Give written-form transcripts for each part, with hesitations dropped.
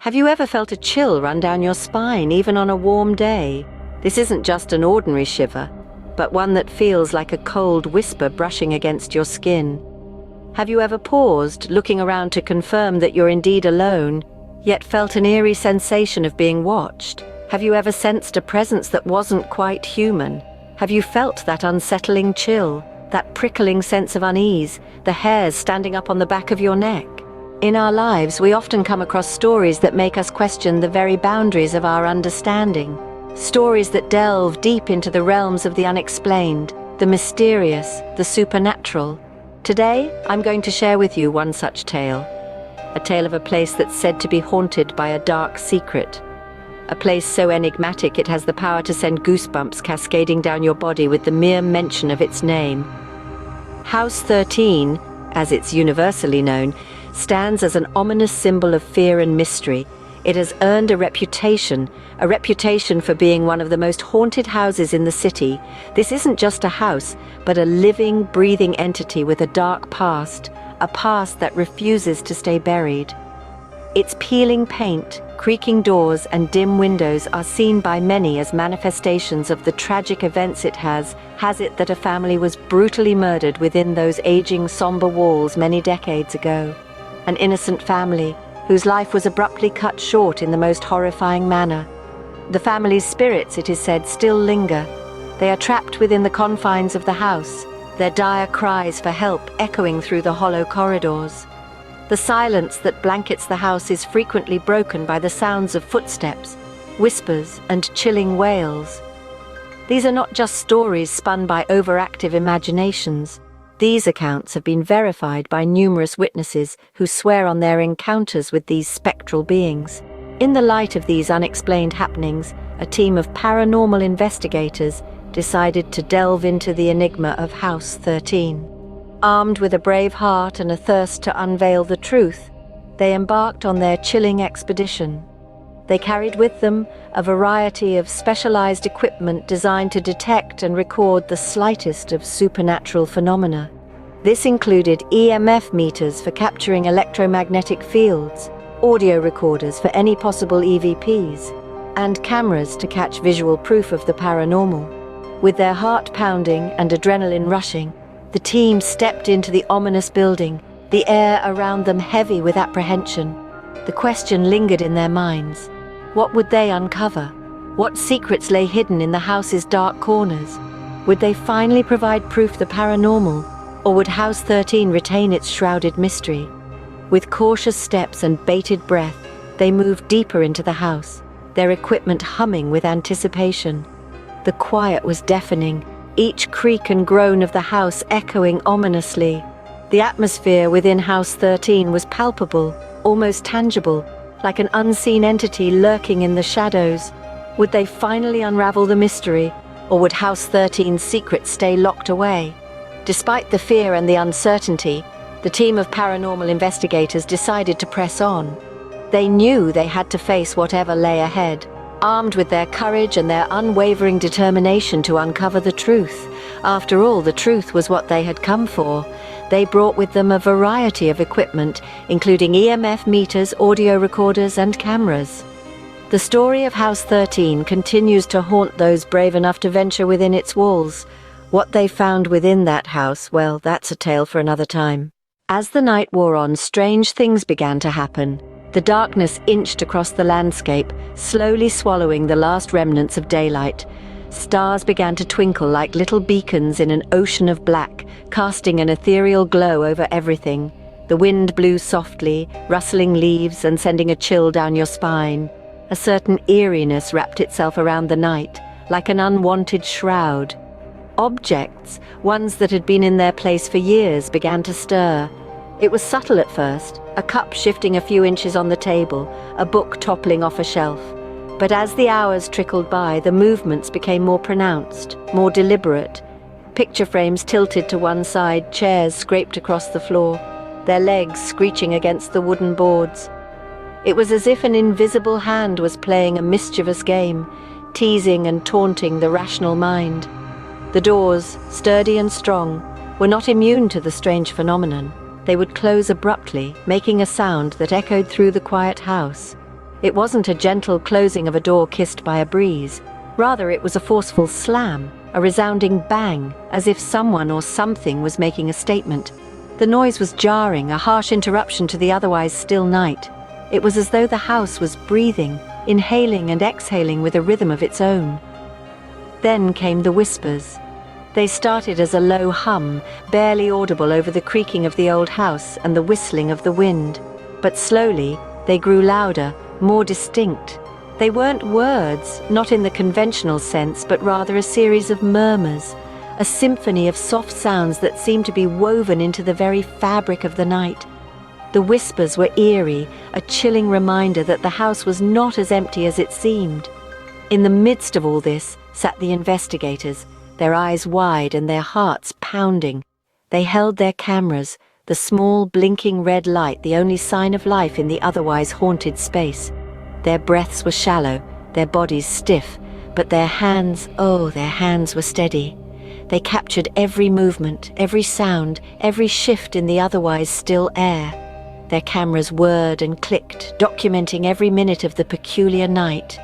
Have you ever felt a chill run down your spine, even on a warm day? This isn't just an ordinary shiver, but one that feels like a cold whisper brushing against your skin. Have you ever paused, looking around to confirm that you're indeed alone, yet felt an eerie sensation of being watched? Have you ever sensed a presence that wasn't quite human? Have you felt that unsettling chill, that prickling sense of unease, the hairs standing up on the back of your neck? In our lives, we often come across stories that make us question the very boundaries of our understanding. Stories that delve deep into the realms of the unexplained, the mysterious, the supernatural. Today, I'm going to share with you one such tale. A tale of a place that's said to be haunted by a dark secret. A place so enigmatic it has the power to send goosebumps cascading down your body with the mere mention of its name. House 13, as it's universally known, stands as an ominous symbol of fear and mystery. It has earned a reputation for being one of the most haunted houses in the city. This isn't just a house, but a living, breathing entity with a dark past, a past that refuses to stay buried. Its peeling paint, creaking doors, and dim windows are seen by many as manifestations of the tragic events it has it that a family was brutally murdered within those aging, somber walls many decades ago. An innocent family whose life was abruptly cut short in the most horrifying manner. The family's spirits, it is said, still linger. They are trapped within the confines of the house, their dire cries for help echoing through the hollow corridors. The silence that blankets the house is frequently broken by the sounds of footsteps, whispers, and chilling wails. These are not just stories spun by overactive imaginations. These accounts have been verified by numerous witnesses who swear on their encounters with these spectral beings. In the light of these unexplained happenings, a team of paranormal investigators decided to delve into the enigma of House 13. Armed with a brave heart and a thirst to unveil the truth, they embarked on their chilling expedition. They carried with them a variety of specialized equipment designed to detect and record the slightest of supernatural phenomena. This included EMF meters for capturing electromagnetic fields, audio recorders for any possible EVPs, and cameras to catch visual proof of the paranormal. With their heart pounding and adrenaline rushing, the team stepped into the ominous building, the air around them heavy with apprehension. The question lingered in their minds. What would they uncover? What secrets lay hidden in the house's dark corners? Would they finally provide proof the paranormal, or would House 13 retain its shrouded mystery? With cautious steps and bated breath, they moved deeper into the house, their equipment humming with anticipation. The quiet was deafening, each creak and groan of the house echoing ominously. The atmosphere within House 13 was palpable, almost tangible, like an unseen entity lurking in the shadows. Would they finally unravel the mystery, or would House 13's secrets stay locked away? Despite the fear and the uncertainty, the team of paranormal investigators decided to press on. They knew they had to face whatever lay ahead, armed with their courage and their unwavering determination to uncover the truth. After all, the truth was what they had come for. They brought with them a variety of equipment, including EMF meters, audio recorders, and cameras. The story of House 13 continues to haunt those brave enough to venture within its walls. What they found within that house, well, that's a tale for another time. As the night wore on, strange things began to happen. The darkness inched across the landscape, slowly swallowing the last remnants of daylight. Stars began to twinkle like little beacons in an ocean of black, casting an ethereal glow over everything. The wind blew softly, rustling leaves and sending a chill down your spine. A certain eeriness wrapped itself around the night, like an unwanted shroud. Objects, ones that had been in their place for years, began to stir. It was subtle at first, a cup shifting a few inches on the table, a book toppling off a shelf. But as the hours trickled by, the movements became more pronounced, more deliberate. Picture frames tilted to one side, chairs scraped across the floor, their legs screeching against the wooden boards. It was as if an invisible hand was playing a mischievous game, teasing and taunting the rational mind. The doors, sturdy and strong, were not immune to the strange phenomenon. They would close abruptly, making a sound that echoed through the quiet house. It wasn't a gentle closing of a door kissed by a breeze. Rather, it was a forceful slam, a resounding bang, as if someone or something was making a statement. The noise was jarring, a harsh interruption to the otherwise still night. It was as though the house was breathing, inhaling and exhaling with a rhythm of its own. Then came the whispers. They started as a low hum, barely audible over the creaking of the old house and the whistling of the wind. But slowly, they grew louder, more distinct. They weren't words, not in the conventional sense, but rather a series of murmurs, a symphony of soft sounds that seemed to be woven into the very fabric of the night. The whispers were eerie, a chilling reminder that the house was not as empty as it seemed. In the midst of all this sat the investigators, their eyes wide and their hearts pounding. They held their cameras, the small blinking red light the only sign of life in the otherwise haunted space. Their breaths were shallow, their bodies stiff, but their hands were steady. They captured every movement, every sound, every shift in the otherwise still air. Their cameras whirred and clicked, documenting every minute of the peculiar night.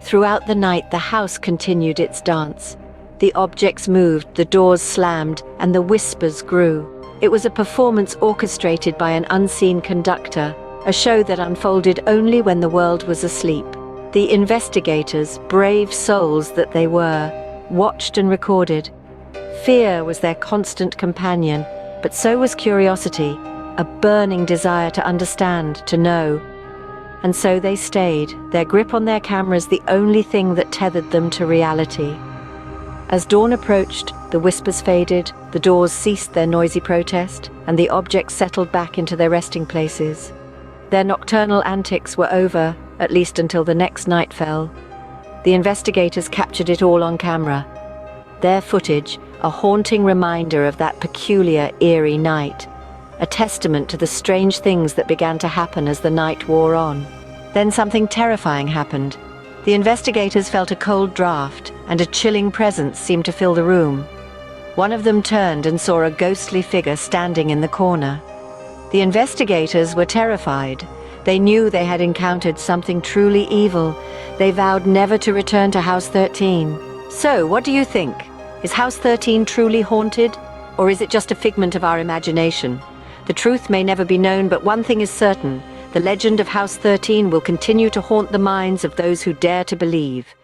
Throughout the night, the house continued its dance. The objects moved, the doors slammed, and the whispers grew. It was a performance orchestrated by an unseen conductor, a show that unfolded only when the world was asleep. The investigators, brave souls that they were, watched and recorded. Fear was their constant companion, but so was curiosity, a burning desire to understand, to know. And so they stayed, their grip on their cameras the only thing that tethered them to reality. As dawn approached, the whispers faded, the doors ceased their noisy protest, and the objects settled back into their resting places. Their nocturnal antics were over, at least until the next night fell. The investigators captured it all on camera. Their footage, a haunting reminder of that peculiar, eerie night, a testament to the strange things that began to happen as the night wore on. Then something terrifying happened. The investigators felt a cold draft, and a chilling presence seemed to fill the room. One of them turned and saw a ghostly figure standing in the corner. The investigators were terrified. They knew they had encountered something truly evil. They vowed never to return to House 13. So, what do you think? Is House 13 truly haunted? Or is it just a figment of our imagination? The truth may never be known, but one thing is certain. The legend of House 13 will continue to haunt the minds of those who dare to believe.